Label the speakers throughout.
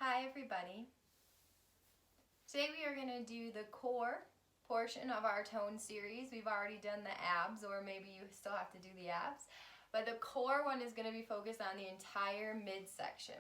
Speaker 1: Hi everybody. Today we are going to do the core portion of our tone series. We've already done the abs, or maybe you still have to do the abs. But the core one is going to be focused on the entire midsection.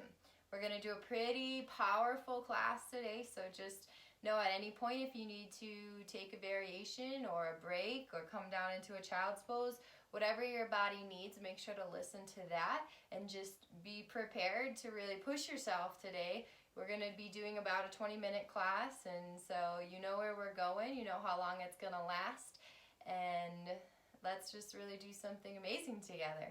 Speaker 1: We're going to do a pretty powerful class today, so just know at any point if you need to take a variation or a break or come down into a child's pose, whatever your body needs, make sure to listen to that and just be prepared to really push yourself today. We're going to be doing about a 20-minute class, and so you know where we're going, you know how long it's going to last, and let's just really do something amazing together.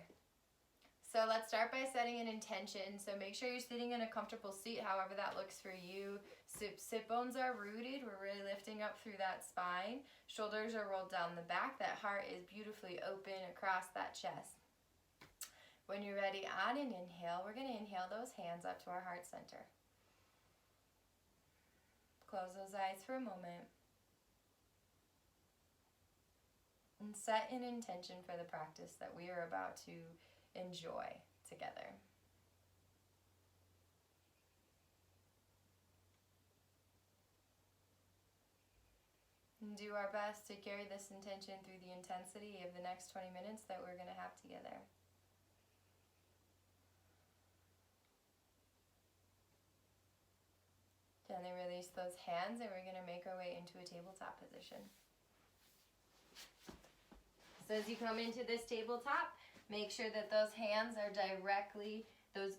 Speaker 1: So let's start by setting an intention. So make sure you're sitting in a comfortable seat, however that looks for you. Sit bones are rooted. We're really lifting up through that spine. Shoulders are rolled down the back. That heart is beautifully open across that chest. When you're ready on an inhale, we're going to inhale those hands up to our heart center. Close those eyes for a moment. And set an intention for the practice that we are about to enjoy together. And do our best to carry this intention through the intensity of the next 20 minutes that we're going to have together. Gently release those hands, and we're going to make our way into a tabletop position. So as you come into this tabletop, make sure that those hands are those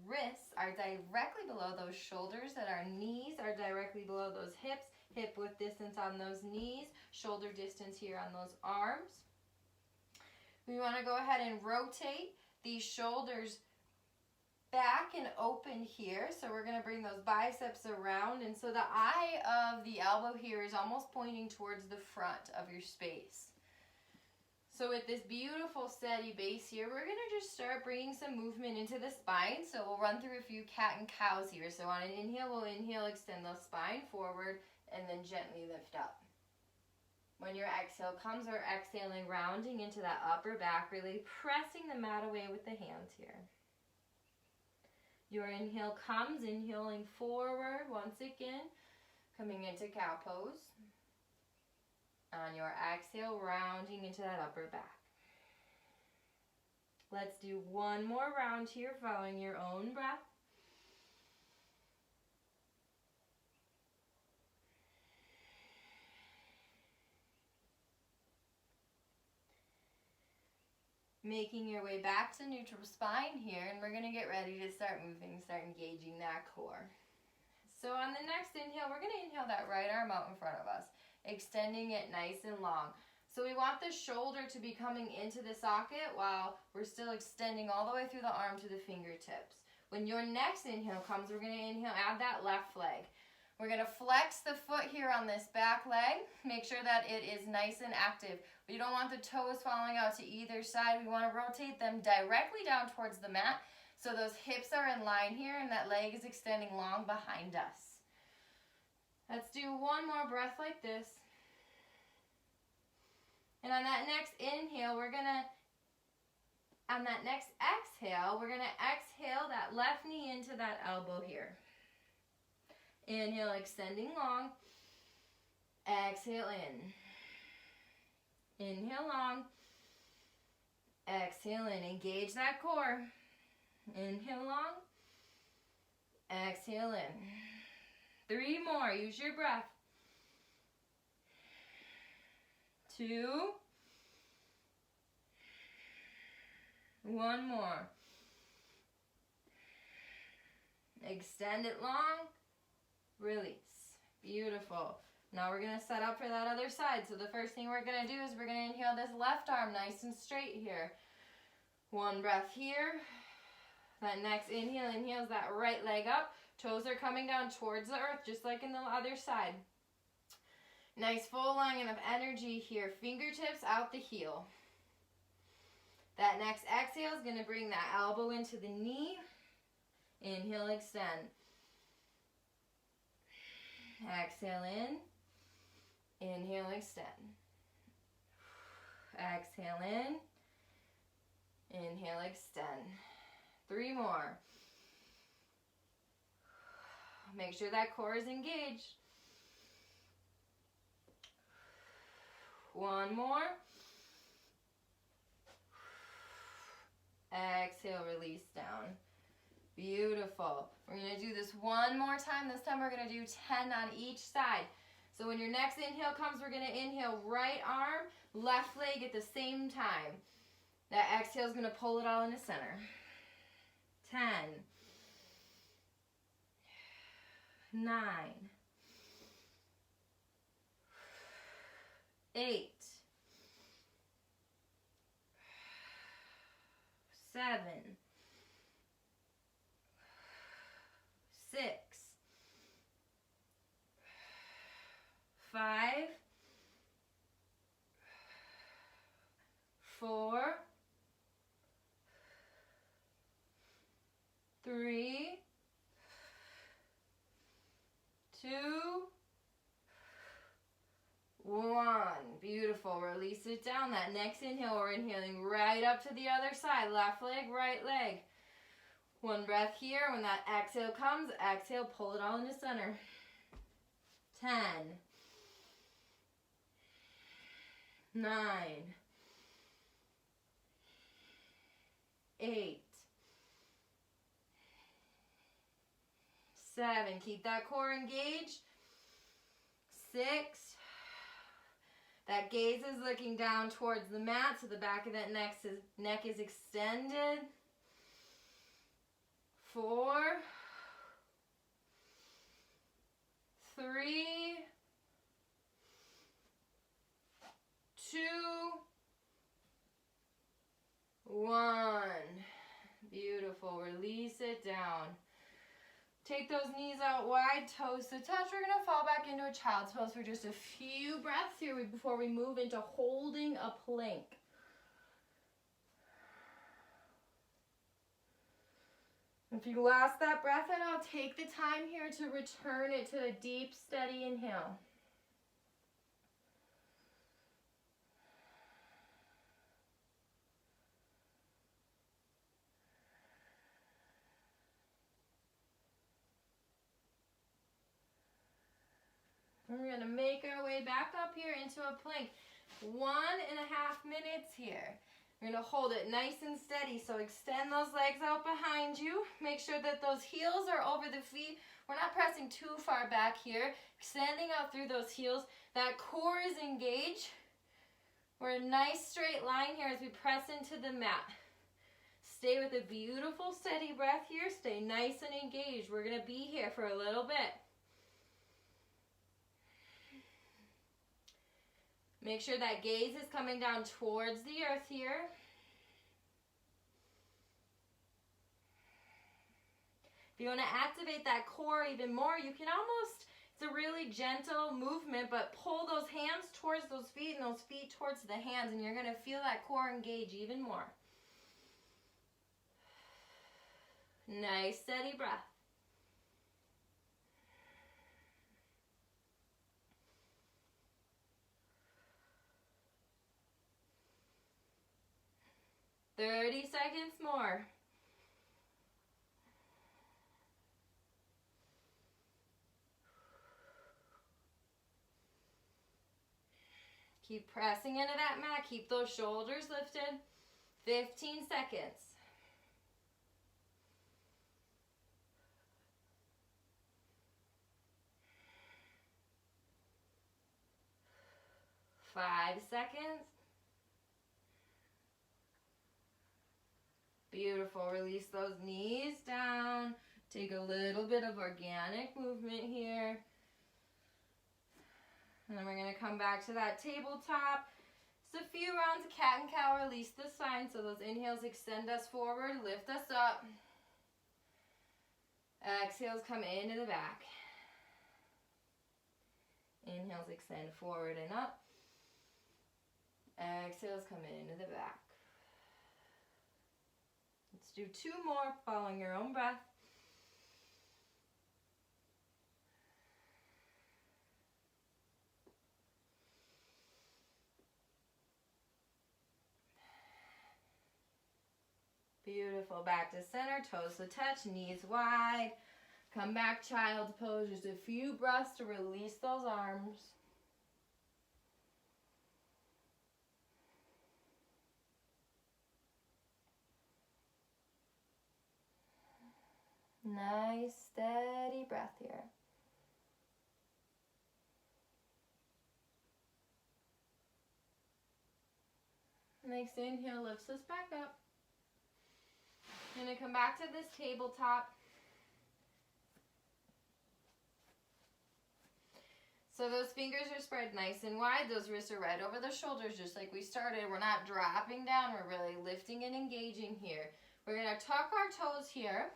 Speaker 1: wrists are directly below those shoulders, that our knees are directly below those hips, hip width distance on those knees, shoulder distance here on those arms. We want to go ahead and rotate these shoulders back and open here. So we're going to bring those biceps around, and so the eye of the elbow here is almost pointing towards the front of your space. So with this beautiful steady base here, we're going to just start bringing some movement into the spine. So we'll run through a few cat and cows here. So on an inhale, we'll inhale, extend the spine forward, and then gently lift up. When your exhale comes, we're exhaling, rounding into that upper back, really pressing the mat away with the hands here. Your inhale comes, inhaling forward once again, coming into cow pose. On your exhale, rounding into that upper back. Let's do one more round here, following your own breath. Making your way back to neutral spine here, and we're going to get ready to start moving, start engaging that core. So on the next inhale, we're going to inhale that right arm out in front of us, extending it nice and long. So we want the shoulder to be coming into the socket while we're still extending all the way through the arm to the fingertips. When your next inhale comes, we're going to inhale, add that left leg. We're going to flex the foot here on this back leg. Make sure that it is nice and active. We don't want the toes falling out to either side. We want to rotate them directly down towards the mat so those hips are in line here and that leg is extending long behind us. Let's do one more breath like this. And on that next inhale, on that next exhale, we're going to exhale that left knee into that elbow here. Inhale, extending long. Exhale in. Inhale long. Exhale in. Engage that core. Inhale long. Exhale in. 3 more. Use your breath. 2. 1 more. Extend it long. Release. Beautiful. Now we're going to set up for that other side. So the first thing we're going to do is we're going to inhale this left arm nice and straight here. 1 breath here. That next inhale inhales that right leg up. Toes are coming down towards the earth, just like in the other side. Nice full line of energy here. Fingertips out the heel. That next exhale is going to bring that elbow into the knee. Inhale, extend. Exhale in. Inhale, extend. Exhale in. Inhale, extend. 3 more. Make sure that core is engaged. One more. Exhale, release down. Beautiful. We're going to do this one more time. This time we're going to do 10 on each side. So when your next inhale comes, we're going to inhale right arm, left leg at the same time. That exhale is going to pull it all into center. 10, 9, 8, 7, 6, 5, 4, 3, 2, 1. Beautiful. Release it down. That next inhale, we're inhaling right up to the other side. Left leg, right leg. One breath here. When that exhale comes, exhale, pull it all into center. 10, 9, 8, 7. Keep that core engaged. 6. That gaze is looking down towards the mat, so the back of that neck is extended. 4, 3, 2, 1. Beautiful. Release it down. Take those knees out wide, toes to touch. We're going to fall back into a child's pose for just a few breaths here before we move into holding a plank. If you lost that breath at all, take the time here to return it to a deep, steady inhale. We're going to make our way back up here into a plank. 1.5 minutes here. We're going to hold it nice and steady. So extend those legs out behind you. Make sure that those heels are over the feet. We're not pressing too far back here. Extending out through those heels. That core is engaged. We're in a nice straight line here as we press into the mat. Stay with a beautiful steady breath here. Stay nice and engaged. We're going to be here for a little bit. Make sure that gaze is coming down towards the earth here. If you want to activate that core even more, you can almost, it's a really gentle movement, but pull those hands towards those feet and those feet towards the hands, and you're going to feel that core engage even more. Nice, steady breath. Thirty seconds more. Keep pressing into that mat. Keep those shoulders lifted. 15 seconds. 5 seconds. Beautiful. Release those knees down. Take a little bit of organic movement here. And then we're going to come back to that tabletop. Just a few rounds of cat and cow. Release the spine. So those inhales extend us forward, lift us up. Exhales come into the back. Inhales extend forward and up. Exhales come into the back. Let's do 2 more, following your own breath. Beautiful. Back to center, toes to touch, knees wide. Come back, child's pose. Just a few breaths to release those arms. Nice, steady breath here. Next inhale lifts us back up. I'm going to come back to this tabletop. So those fingers are spread nice and wide. Those wrists are right over the shoulders, just like we started. We're not dropping down. We're really lifting and engaging here. We're going to tuck our toes here.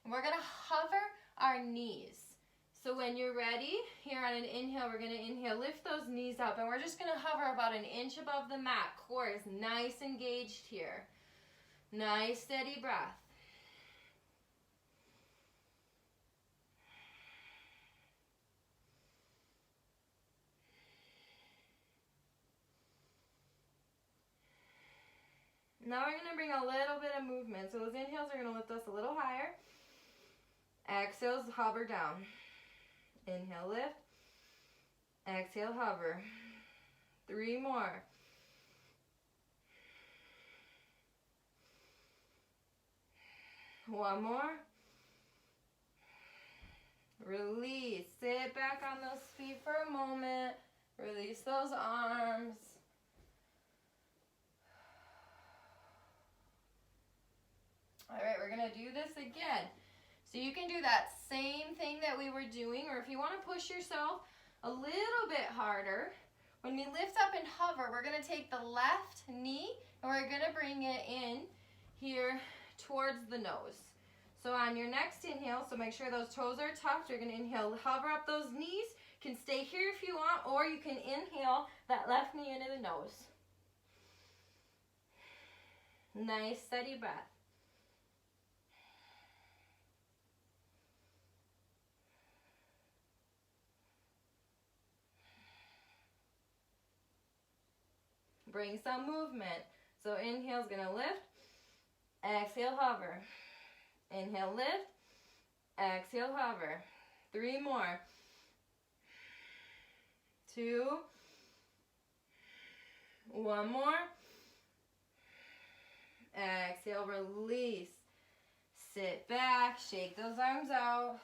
Speaker 1: And we're going to hover our knees. So when you're ready, here on an inhale, we're going to inhale, lift those knees up. And we're just going to hover about an inch above the mat. Core is nice engaged here. Nice, steady breath. Now we're going to bring a little bit of movement. So those inhales are going to lift us a little higher. Exhales, hover down. Inhale, lift. Exhale, hover. 3 more. One more. Release. Sit back on those feet for a moment. Release those arms. All right, we're going to do this again. So you can do that same thing that we were doing, or if you want to push yourself a little bit harder, when we lift up and hover, we're going to take the left knee and we're going to bring it in here towards the nose. So on your next inhale, so make sure those toes are tucked, you're going to inhale, hover up those knees. You can stay here if you want, or you can inhale that left knee into the nose. Nice, steady breath. Bring some movement. So inhale's going to lift. Exhale, hover. Inhale, lift. Exhale, hover. 3 more. 2. 1 more. Exhale, release. Sit back. Shake those arms out.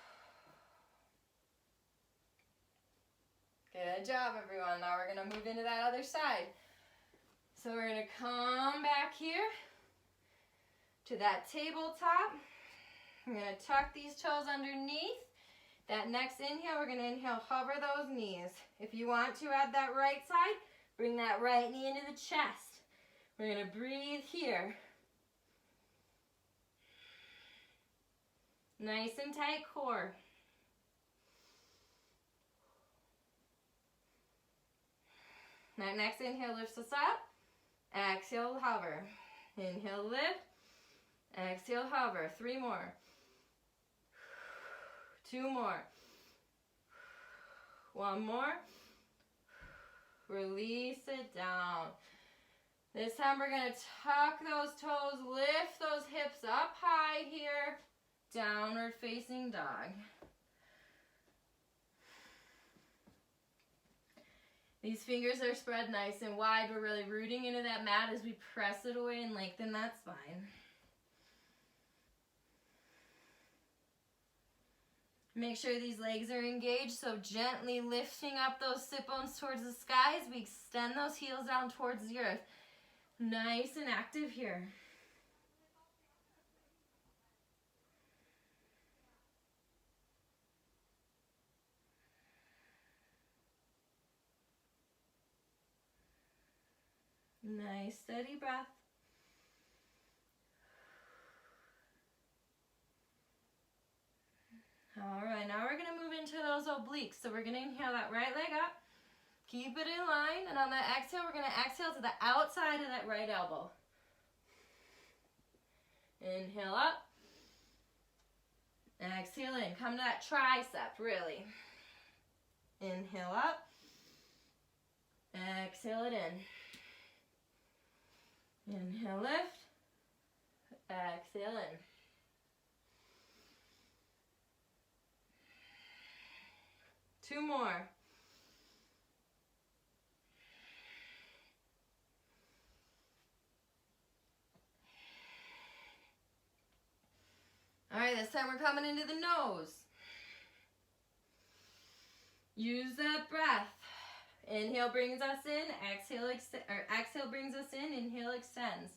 Speaker 1: Good job, everyone. Now we're going to move into that other side. So we're going to come back here to that tabletop. We're going to tuck these toes underneath. That next inhale, we're going to inhale, hover those knees. If you want to add that right side, bring that right knee into the chest. We're going to breathe here. Nice and tight core. That next inhale lifts us up. Exhale, hover. Inhale, lift. Exhale, hover. 3 more. 2 more. 1 more. Release it down. This time we're going to tuck those toes, lift those hips up high here. Downward facing dog. These fingers are spread nice and wide. We're really rooting into that mat as we press it away and lengthen that spine. Make sure these legs are engaged, so gently lifting up those sit bones towards the sky as we extend those heels down towards the earth. Nice and active here. Nice, steady breath. All right, now we're going to move into those obliques. So we're going to inhale that right leg up. Keep it in line. And on that exhale, we're going to exhale to the outside of that right elbow. Inhale up. Exhale in. Come to that tricep, really. Inhale up. Exhale it in. Inhale, lift. Exhale in. 2 more. All right, this time we're coming into the nose. Use that breath. Inhale brings us in, exhale brings us in, inhale extends.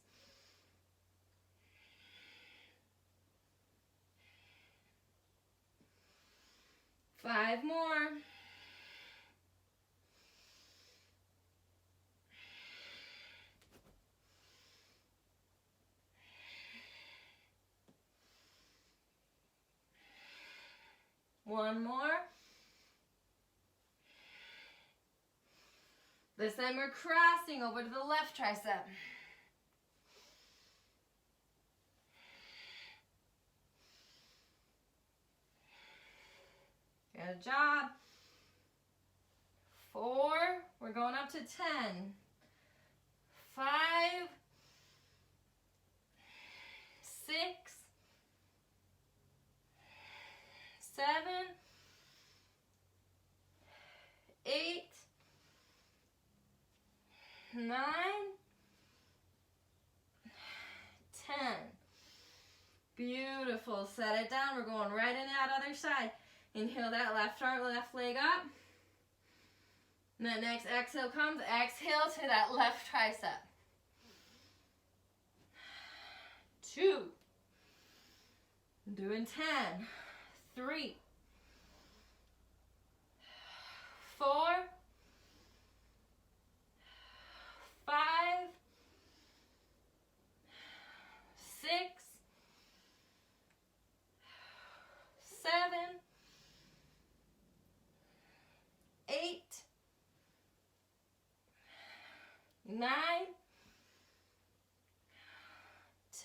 Speaker 1: Five more. One more. This time we're crossing over to the left tricep. Good job. 4. We're going up to 10. 5. 6. 7. 8. 9. 10. Beautiful. Set it down. We're going right in that other side. Inhale that left arm, left leg up. And then next exhale comes, exhale to that left tricep. 2. Doing 10. 3. 4. 5. 6. 7. 8. 9.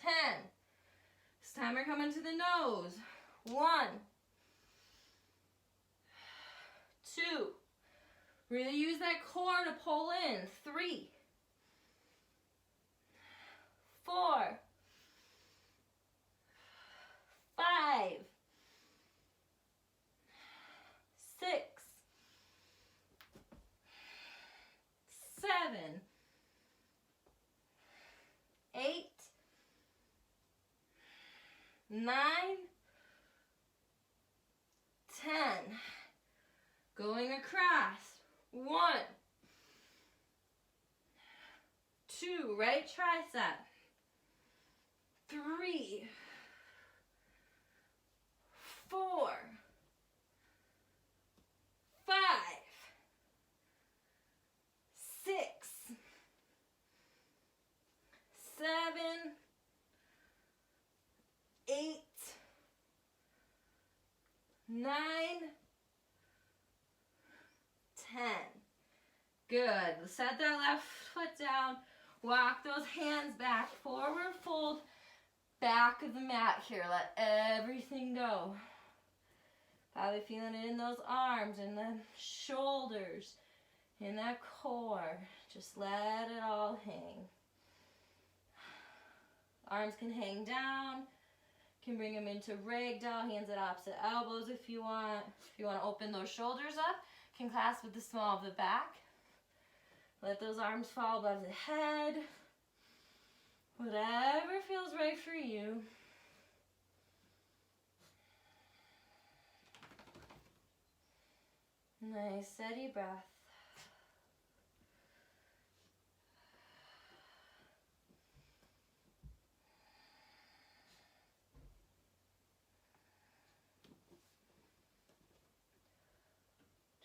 Speaker 1: 10. This time we're coming to the nose. 1. 2. Really use that core to pull in. 3. 4. 5. 6. 7. 8. 9. 10. Going across. 1. 2. Right tricep. 3. 4. 5. 6. 7. 8. 9. 10. Good. Set that left foot down. Walk those hands back. Forward fold. Back of the mat here. Let everything go. Probably feeling it in those arms and the shoulders. In that core. Just let it all hang. Arms can hang down. Can bring them into ragdoll. Hands at opposite elbows if you want. If you want to open those shoulders up, can clasp with the small of the back. Let those arms fall above the head. Whatever feels right for you. Nice, steady breath.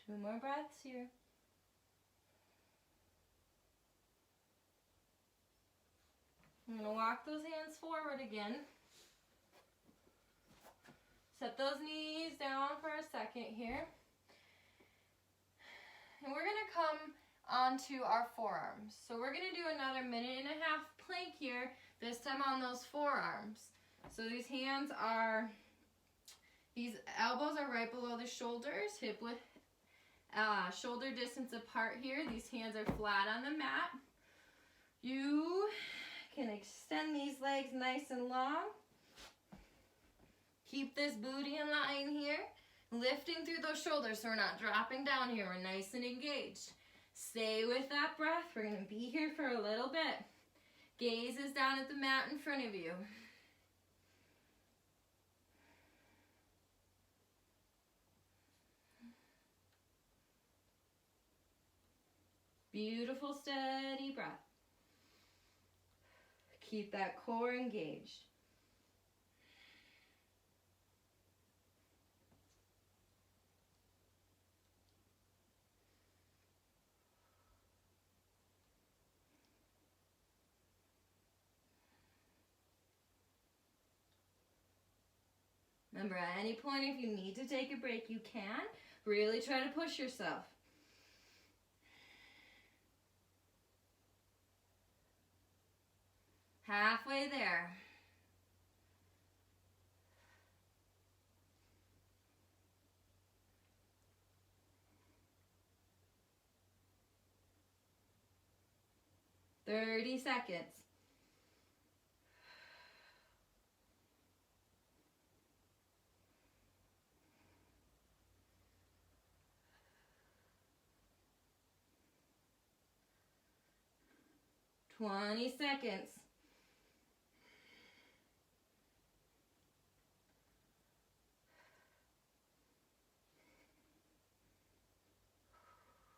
Speaker 1: Two more breaths here. I'm going to walk those hands forward again. Set those knees down for a second here. And we're going to come onto our forearms. So we're going to do another 1.5 minute plank here, this time on those forearms. So these elbows are right below the shoulders, hip width, shoulder distance apart here. These hands are flat on the mat. You can extend these legs nice and long. Keep this booty in line here. Lifting through those shoulders so we're not dropping down here. We're nice and engaged. Stay with that breath. We're going to be here for a little bit. Gaze is down at the mat in front of you. Beautiful, steady breath. Keep that core engaged. Remember, at any point, if you need to take a break, you can. Really try to push yourself. Halfway there. Thirty seconds. Twenty seconds.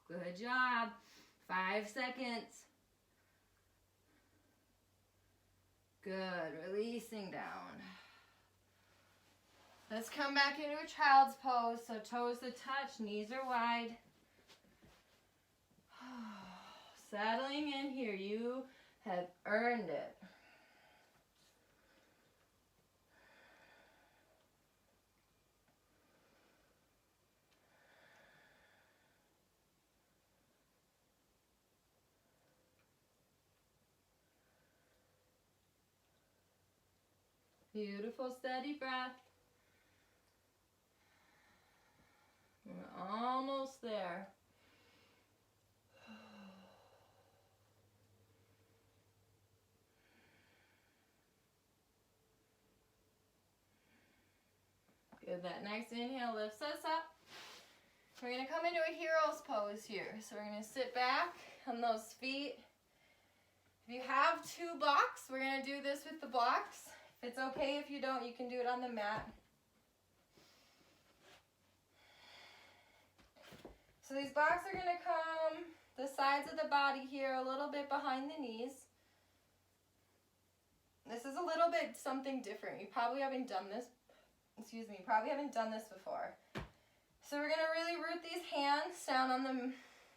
Speaker 1: Good job. 5 seconds. Good. Releasing down. Let's come back into a child's pose. So toes to touch, knees are wide. Settling in here. You have earned it. Beautiful, steady breath. We're almost there. Good. That next inhale lifts us up. We're going to come into a hero's pose here. So we're going to sit back on those feet. If you have 2 blocks, we're going to do this with the blocks. If it's okay if you don't, you can do it on the mat. So these blocks are going to come the sides of the body here, a little bit behind the knees. This is a little bit something different. You probably haven't done this. Probably haven't done this before. So we're going to really root these hands down on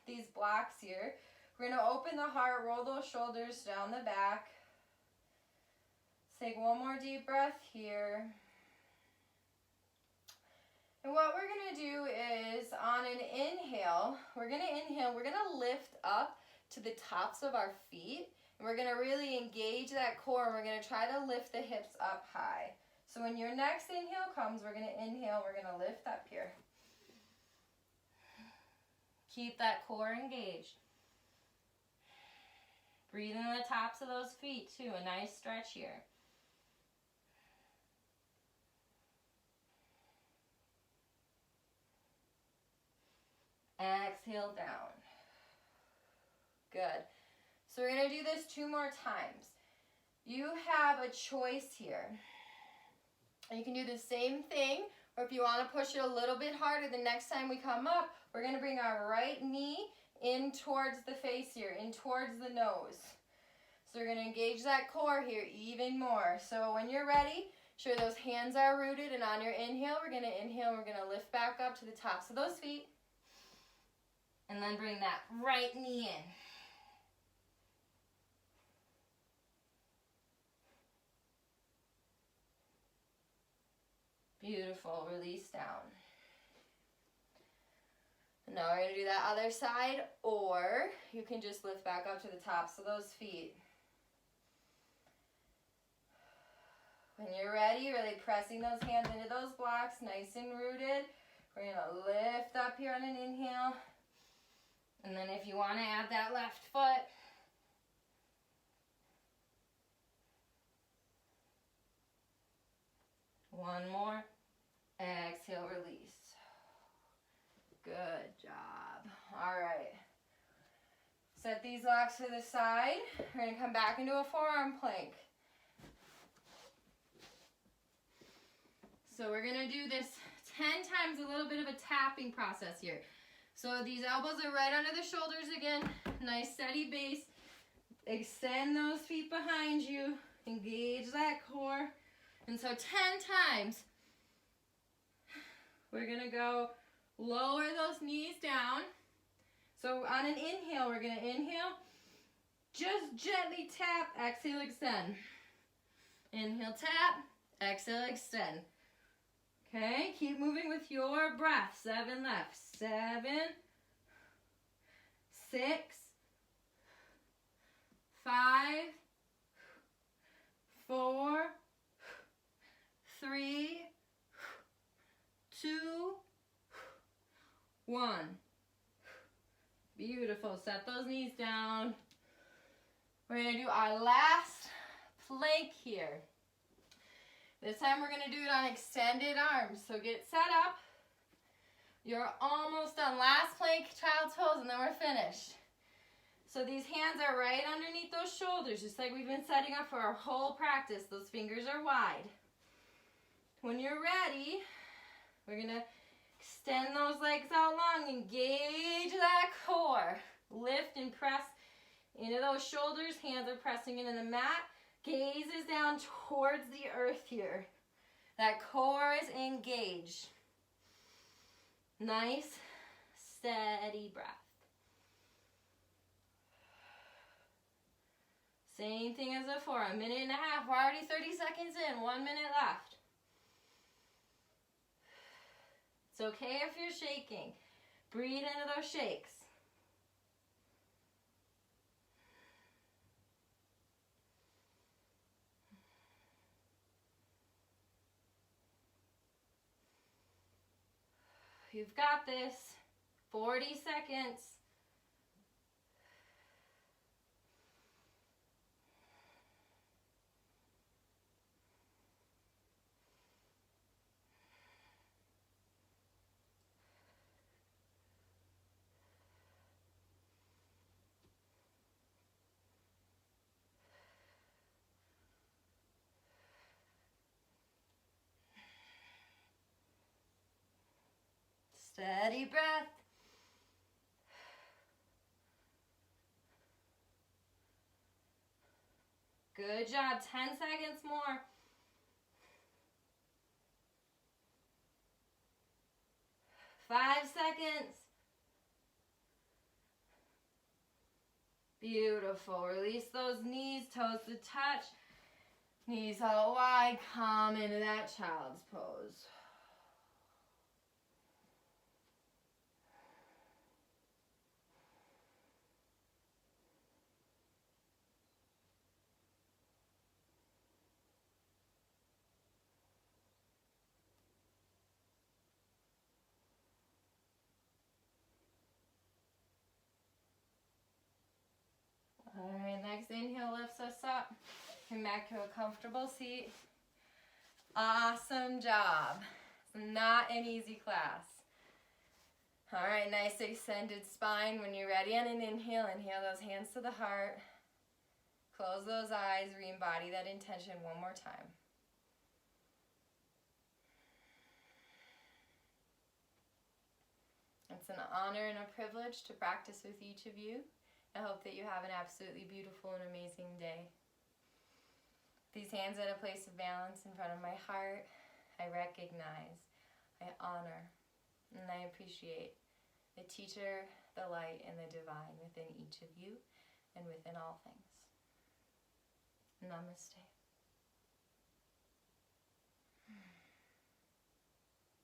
Speaker 1: these blocks here. We're going to open the heart, roll those shoulders down the back. Let's take one more deep breath here. And what we're going to do is on an inhale, we're going to lift up to the tops of our feet. And we're going to really engage that core, and we're going to try to lift the hips up high. So when your next inhale comes, we're going to inhale, we're going to lift up here. Keep that core engaged. Breathe in the tops of those feet too, a nice stretch here. Exhale down. Good. So we're going to do this 2 more times. You have a choice here. You can do the same thing, or if you want to push it a little bit harder, the next time we come up, we're going to bring our right knee in towards the face here, in towards the nose. So we're going to engage that core here even more. So when you're ready, sure those hands are rooted, and on your inhale, we're going to inhale, we're going to lift back up to the tops of those feet. And then bring that right knee in. Beautiful. Release down. Now we're going to do that other side, or you can just lift back up to the tops of those feet. When you're ready, really pressing those hands into those blocks, nice and rooted. We're going to lift up here on an inhale. And then if you want to add that left foot, one more. Exhale, release. off to the side. We're going to come back into a forearm plank. So we're going to do this 10 times, a little bit of a tapping process here. So these elbows are right under the shoulders again. Nice steady base. Extend those feet behind you. Engage that core. And so 10 times. We're going to go lower those knees down. So on an inhale, we're going to inhale. Just gently tap. Exhale, extend. Inhale, tap. Exhale, extend. Okay, keep moving with your breath. 7 left. 7, 6, 5, 4, 3, 2, 1. Beautiful. Set those knees down. We're going to do our last plank here. This time we're going to do it on extended arms. So get set up. You're almost done. Last plank, child's pose, and then we're finished. So these hands are right underneath those shoulders, just like we've been setting up for our whole practice. Those fingers are wide. When you're ready, we're going to extend those legs out long. Engage that core. Lift and press into those shoulders. Hands are pressing into the mat. Gaze is down towards the earth here. That core is engaged. Nice, steady breath. Same thing as before, 1.5 minutes. We're already 30 seconds in, 1 minute left. It's okay if you're shaking. Breathe into those shakes. You've got this. 40 seconds. Steady breath. Good job. 10 seconds more. 5 seconds. Beautiful. Release those knees, toes to touch. Knees out wide. Come into that child's pose. All right, next inhale lifts us up. Come back to a comfortable seat. Awesome job. It's not an easy class. All right, nice extended spine. When you're ready on an inhale, inhale those hands to the heart. Close those eyes, re-embody that intention one more time. It's an honor and a privilege to practice with each of you. I hope that you have an absolutely beautiful and amazing day. These hands at a place of balance in front of my heart, I recognize, I honor, and I appreciate the teacher, the light, and the divine within each of you and within all things. Namaste.